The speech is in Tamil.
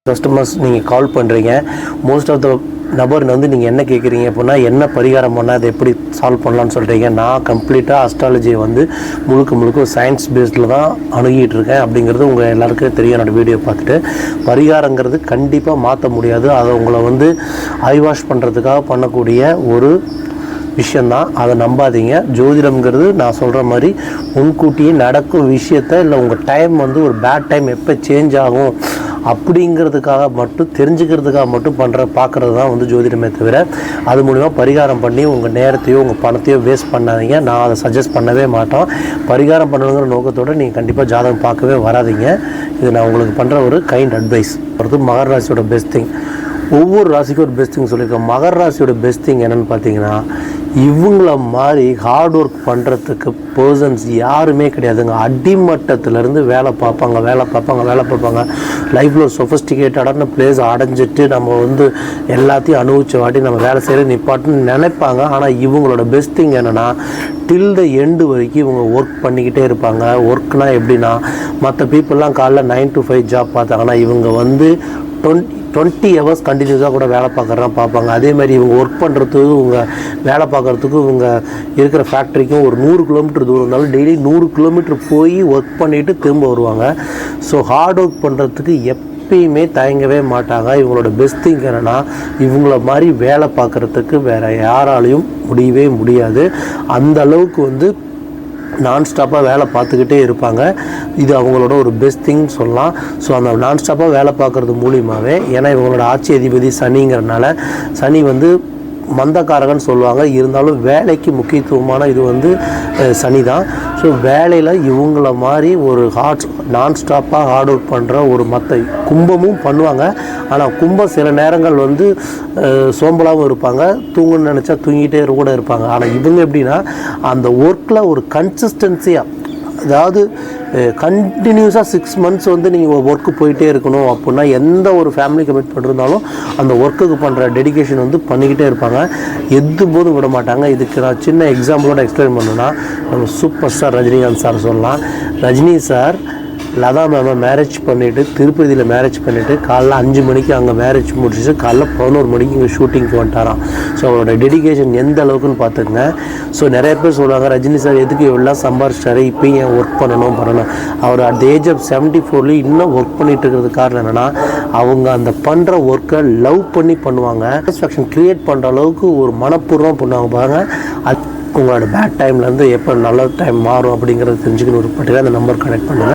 கஸ்டமர்ஸ் நீங்கள் கால் பண்ணுறீங்க. மோஸ்ட் ஆஃப் த நபர் வந்து நீங்கள் என்ன கேட்குறீங்க அப்படின்னா, என்ன பரிகாரம் பண்ணால் அதை எப்படி சால்வ் பண்ணலான்னு சொல்கிறீங்க. நான் கம்ப்ளீட்டாக அஸ்ட்ராலஜியை வந்து முழுக்க ஒரு சயின்ஸ் பேஸ்டில் தான் அணுகிட்டு இருக்கேன். அப்படிங்கிறது உங்கள் எல்லாருக்கும் தெரியும். என்னோடய வீடியோ பார்த்துட்டு பரிகாரங்கிறது கண்டிப்பாக மாற்ற முடியாது. அதை உங்களை வந்து ஐவாஷ் பண்ணுறதுக்காக பண்ணக்கூடிய ஒரு விஷயந்தான். அதை நம்பாதீங்க. ஜோதிடம்ங்கிறது நான் சொல்கிற மாதிரி முன்கூட்டியே நடக்கும் விஷயத்த இல்லை உங்கள் டைம் வந்து ஒரு பேட் டைம் எப்போ சேஞ்ச் ஆகும் அப்படிங்கிறதுக்காக மட்டும் தெரிஞ்சுக்கிறதுக்காக மட்டும் பார்க்குறது தான் வந்து ஜோதிடமே தவிர அது மூலிமா பரிகாரம் பண்ணி உங்கள் நேரத்தையோ உங்கள் பணத்தையோ வேஸ்ட் பண்ணாதீங்க. நான் அதை சஜஸ்ட் பண்ணவே மாட்டோம். பரிகாரம் பண்ணணுங்கிற நோக்கத்தோடு நீங்கள் கண்டிப்பாக ஜாதகம் பார்க்கவே வராதிங்க. இது நான் உங்களுக்கு பண்ணுற ஒரு கைண்ட் அட்வைஸ். அடுத்து மகர ராசியோட பெஸ்ட் திங். ஒவ்வொரு ராசிக்கும் ஒரு பெஸ்ட் திங் சொல்லியிருக்கேன். மகர ராசியோட பெஸ்ட் திங் என்னென்னு பார்த்தீங்கன்னா, இவங்கள மாதிரி ஹார்ட் ஒர்க் பண்ணுறதுக்கு பர்சன்ஸ் யாருமே கிடையாதுங்க. அடிமட்டத்திலேருந்து வேலை பார்ப்பாங்க. லைஃப்பில் ஒரு சொஃபஸ்டிகேட்டடான பிளேஸ் அடைஞ்சிட்டு நம்ம வந்து எல்லாத்தையும் அனுபவிச்ச வாட்டி நம்ம வேலை செய்கிற நிப்பாட்டுன்னு நினைப்பாங்க. ஆனால் இவங்களோட பெஸ்ட் திங் என்னென்னா, டில் த எண்டு வரைக்கும் இவங்க ஒர்க் பண்ணிக்கிட்டே இருப்பாங்க. ஒர்க்னால் எப்படின்னா, மற்ற பீப்புளெலாம் காலைல 9 to 5 ஜாப் பார்த்தாங்கன்னா இவங்க வந்து 20 hours கண்டினியூஸாக கூட வேலை பார்ப்பாங்க. அதேமாதிரி இவங்க ஒர்க் பண்ணுறதுக்கு இவங்க வேலை பார்க்குறதுக்கு இவங்க இருக்கிற ஃபேக்ட்ரிக்கும் ஒரு 100 கிலோமீட்டர் தூரம் இருந்தாலும் டெய்லி 100 கிலோமீட்டர் போய் ஒர்க் பண்ணிவிட்டு திரும்ப வருவாங்க. ஸோ ஹார்ட் ஒர்க் பண்ணுறதுக்கு எப்பயுமே தயங்கவே மாட்டாங்க. இவங்களோட பெஸ்ட் திங் என்னென்னா, இவங்கள மாதிரி வேலை பார்க்குறதுக்கு வேறு யாராலையும் முடியவே முடியாது. அந்த அளவுக்கு வந்து நான்ஸ்டாப்பாக வேலை பார்த்துக்கிட்டே இருப்பாங்க. இது அவங்களோட ஒரு பெஸ்ட் திங் சொல்லலாம். ஸோ அந்த நான்ஸ்டாப்பாக வேலை பார்க்குறது மூலியமாகவே, ஏன்னா இவங்களோட ஆட்சி அதிபதி சனிங்கிறதுனால, சனி வந்து மந்தக்காரகன்னு சொல்லுவாங்க. இருந்தாலும் வேலைக்கு முக்கியத்துவமான இது வந்து சனி தான். ஸோ வேலையில் இவங்கள மாதிரி ஒரு நான்ஸ்டாப்பாக ஹார்ட் ஒர்க் பண்ணுற ஒரு மற்ற கும்பமும் பண்ணுவாங்க. ஆனால் கும்பம் சில நேரங்கள் வந்து சோம்பலாகவும் இருப்பாங்க, தூங்கணும்னு நினச்சா தூங்கிட்டே கூட இருப்பாங்க. ஆனால் இவங்க எப்படின்னா, அந்த ஒர்க்கில் ஒரு கன்சிஸ்டன்சியாக, அதாவது கண்டினியூஸாக 6 months வந்து நீங்கள் ஒர்க்கு போயிட்டே இருக்கணும் அப்படின்னா, எந்த ஒரு ஃபேமிலி கமிட்மெண்ட் இருந்தாலும் அந்த ஒர்க்குக்கு பண்ணுற டெடிகேஷன் வந்து பண்ணிக்கிட்டே இருப்பாங்க. போதும் விட மாட்டாங்க. இதுக்கு நான் சின்ன எக்ஸாம்பிளோட எக்ஸ்பிளைன் பண்ணணுன்னா, நம்ம சூப்பர் ஸ்டார் ரஜினிகாந்த் சார் சொல்லலாம். ரஜினி சார் லதா மேமை மேரேஜ் பண்ணிவிட்டு திருப்பதியில் மேரேஜ் பண்ணிவிட்டு காலைல 5 மணிக்கு அங்கே மேரேஜ் முடிச்சுட்டு காலைல 11 மணிக்கு இங்கே ஷூட்டிங்க்கு வந்துட்டாராம். ஸோ அவரோட டெடிகேஷன் எந்த அளவுக்குன்னு பார்த்துக்குங்க. ஸோ நிறைய பேர் சொல்லுவாங்க, ரஜினி சார் எதுக்கு எவ்வளோ சம்பாரிச்சிட்டாரு, இப்போயும் ஏன் ஒர்க் பண்ணணும். அவர் அட் த ஏஜ் ஆஃப் 74 இன்னும் ஒர்க் பண்ணிட்டு இருக்கிறது காரணம் என்னென்னா, அவங்க அந்த பண்ணுற ஒர்க்கை லவ் பண்ணி பண்ணுவாங்க. சாட்டிஸ்ஃபேக்ஷன் க்ரியேட் பண்ணுற அளவுக்கு ஒரு மனப்பூர்வம் பண்ணுவாங்க. பாருங்கள், அது உங்களோட பேட் டைம்லேருந்து எப்போ நல்ல டைம் மாறும் அப்படிங்கிறது தெரிஞ்சுக்கணும். ஒரு பட்டியலாக அந்த நம்பர் கனெக்ட் பண்ணுங்கள்.